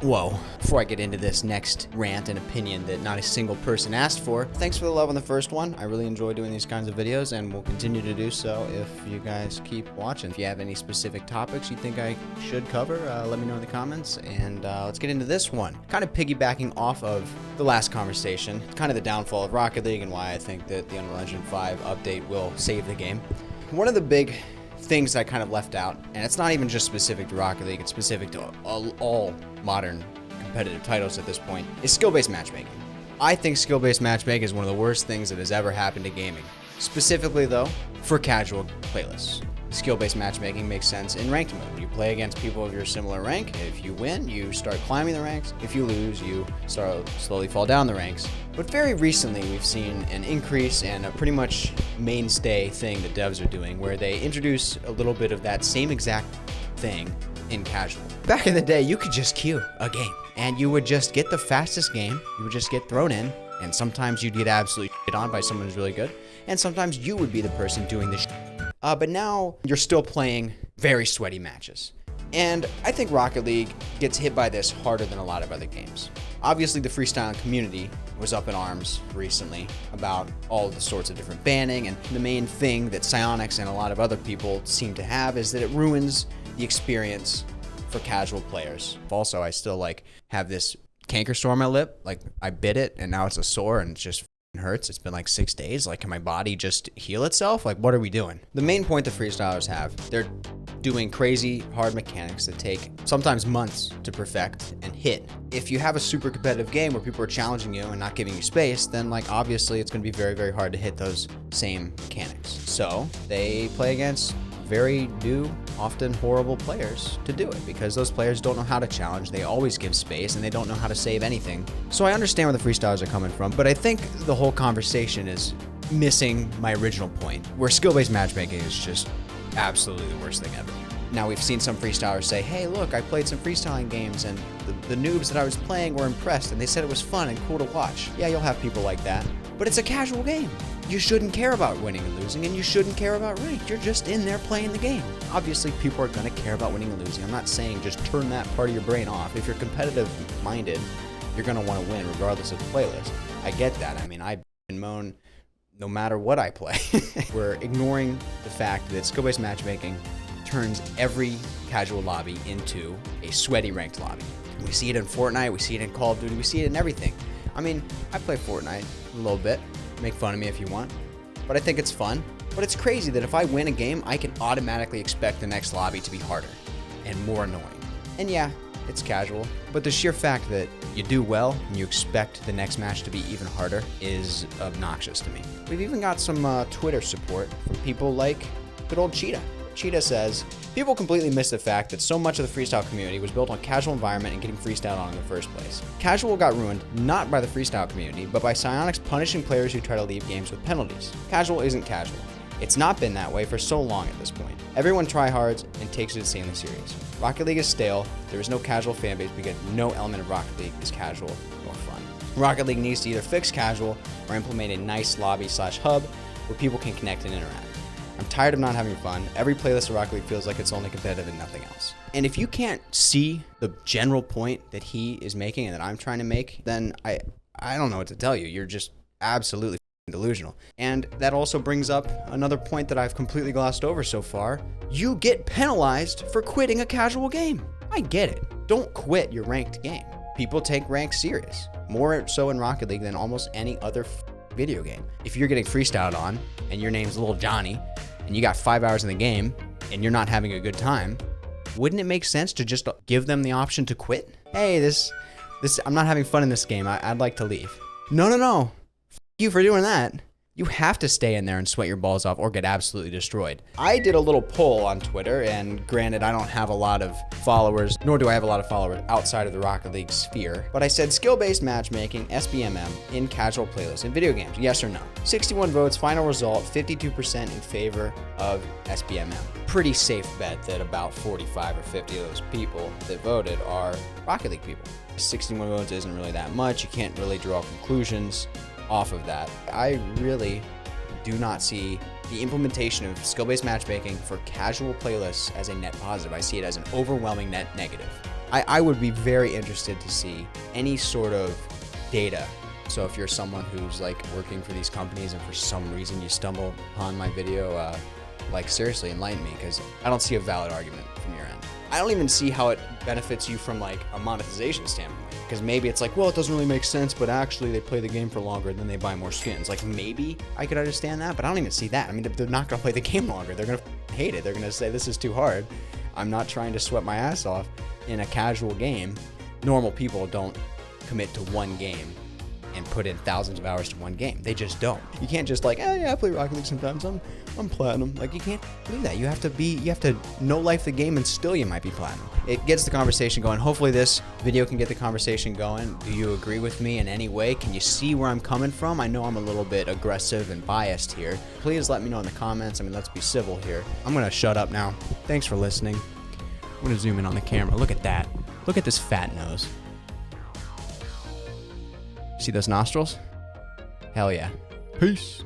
Whoa. Before I get into this next rant and opinion that not a single person asked for, thanks for the love on the first one. I really enjoy doing these kinds of videos and will continue to do so if you guys keep watching. If you have any specific topics you think I should cover, let me know in the comments, and let's get into this one. Kind of piggybacking off of the last conversation, kind of the downfall of Rocket League and why I think that the Unreal Engine 5 update will save the game. One of the big things that I kind of left out, and it's not even just specific to Rocket League, it's specific to all modern competitive titles at this point, is skill-based matchmaking. I think skill-based matchmaking is one of the worst things that has ever happened to gaming. Specifically though, for casual playlists. Skill-based matchmaking makes sense in ranked mode. You play against people of your similar rank. If you win, you start climbing the ranks. If you lose, you start slowly fall down the ranks. But very recently, we've seen an increase and a pretty much mainstay thing that devs are doing, where they introduce a little bit of that same exact thing in casual. Back in the day, you could just queue a game, and you would just get the fastest game. You would just get thrown in, and sometimes you'd get absolutely shit on by someone who's really good, and sometimes you would be the person doing the shit. But now you're still playing very sweaty matches. And I think Rocket League gets hit by this harder than a lot of other games. Obviously, the freestyling community was up in arms recently about all the sorts of different banning, and the main thing that Psyonix and a lot of other people seem to have is that it ruins the experience for casual players. Also, I still have this canker sore on my lip. I bit it and now it's a sore and it's just hurts. It's been 6 days. Can my body just heal itself? What are we doing? The main point the freestylers have, they're doing crazy hard mechanics that take sometimes months to perfect and hit. If you have a super competitive game where people are challenging you and not giving you space, then obviously it's going to be very, very hard to hit those same mechanics. So they play against very new, often horrible players to do it, because those players don't know how to challenge, they always give space, and they don't know how to save anything. So I understand where the freestylers are coming from, but I think the whole conversation is missing my original point, where skill-based matchmaking is just absolutely the worst thing ever. Now, we've seen some freestylers say, hey, look, I played some freestyling games, and the noobs that I was playing were impressed, and they said it was fun and cool to watch. Yeah, you'll have people like that, but it's a casual game. You shouldn't care about winning and losing, and you shouldn't care about rank. You're just in there playing the game. Obviously, people are going to care about winning and losing. I'm not saying just turn that part of your brain off. If you're competitive-minded, you're going to want to win regardless of the playlist. I get that. I mean, I moan no matter what I play. We're ignoring the fact that skill-based matchmaking turns every casual lobby into a sweaty ranked lobby. We see it in Fortnite, we see it in Call of Duty, we see it in everything. I mean, I play Fortnite a little bit. Make fun of me if you want, but I think it's fun. But it's crazy that if I win a game, I can automatically expect the next lobby to be harder and more annoying. And yeah, it's casual, but the sheer fact that you do well and you expect the next match to be even harder is obnoxious to me. We've even got some Twitter support from people like good old Cheetah. Cheetah says, people completely miss the fact that so much of the freestyle community was built on casual environment and getting freestyled on in the first place. Casual got ruined not by the freestyle community, but by Psyonix punishing players who try to leave games with penalties. Casual isn't casual. It's not been that way for so long at this point. Everyone tryhards and takes it insanely serious. Rocket League is stale, there is no casual fanbase because no element of Rocket League is casual or fun. Rocket League needs to either fix casual or implement a nice lobby/hub where people can connect and interact. I'm tired of not having fun. Every playlist of Rocket League feels like it's only competitive and nothing else. And if you can't see the general point that he is making and that I'm trying to make, then I don't know what to tell you. You're just absolutely delusional. And that also brings up another point that I've completely glossed over so far. You get penalized for quitting a casual game. I get it. Don't quit your ranked game. People take rank serious. More so in Rocket League than almost any other video game. If you're getting freestyled on and your name's Little Johnny, and you got 5 hours in the game, and you're not having a good time, wouldn't it make sense to just give them the option to quit? Hey, I'm not having fun in this game. I'd like to leave. No. F you for doing that. You have to stay in there and sweat your balls off or get absolutely destroyed. I did a little poll on Twitter, and granted, I don't have a lot of followers, nor do I have a lot of followers outside of the Rocket League sphere, but I said skill-based matchmaking, SBMM, in casual playlists in video games, yes or no? 61 votes, final result, 52% in favor of SBMM. Pretty safe bet that about 45 or 50 of those people that voted are Rocket League people. 61 votes isn't really that much. You can't really draw conclusions off of that. I really do not see the implementation of skill-based matchmaking for casual playlists as a net positive. I see it as an overwhelming net negative. I would be very interested to see any sort of data. So if you're someone who's like working for these companies and for some reason you stumble upon my video, like seriously enlighten me, because I don't see a valid argument from your end. I don't even see how it benefits you from like a monetization standpoint, because maybe it's like, well, it doesn't really make sense, but actually they play the game for longer and then they buy more skins. Like maybe I could understand that, but I don't even see that. I mean, they're not gonna play the game longer. They're gonna hate it. They're gonna say this is too hard. I'm not trying to sweat my ass off in a casual game. Normal people don't commit to one game and put in thousands of hours to one game. They just don't. You can't just like, oh yeah, I play Rocket League sometimes. I'm platinum. Like, you can't do that. You have to know life the game, and still you might be platinum. It gets the conversation going. Hopefully this video can get the conversation going. Do you agree with me in any way? Can you see where I'm coming from? I know I'm a little bit aggressive and biased here. Please let me know in the comments. I mean, let's be civil here. I'm gonna shut up now. Thanks for listening. I'm gonna zoom in on the camera. Look at that. Look at this fat nose. See those nostrils? Hell yeah. Peace.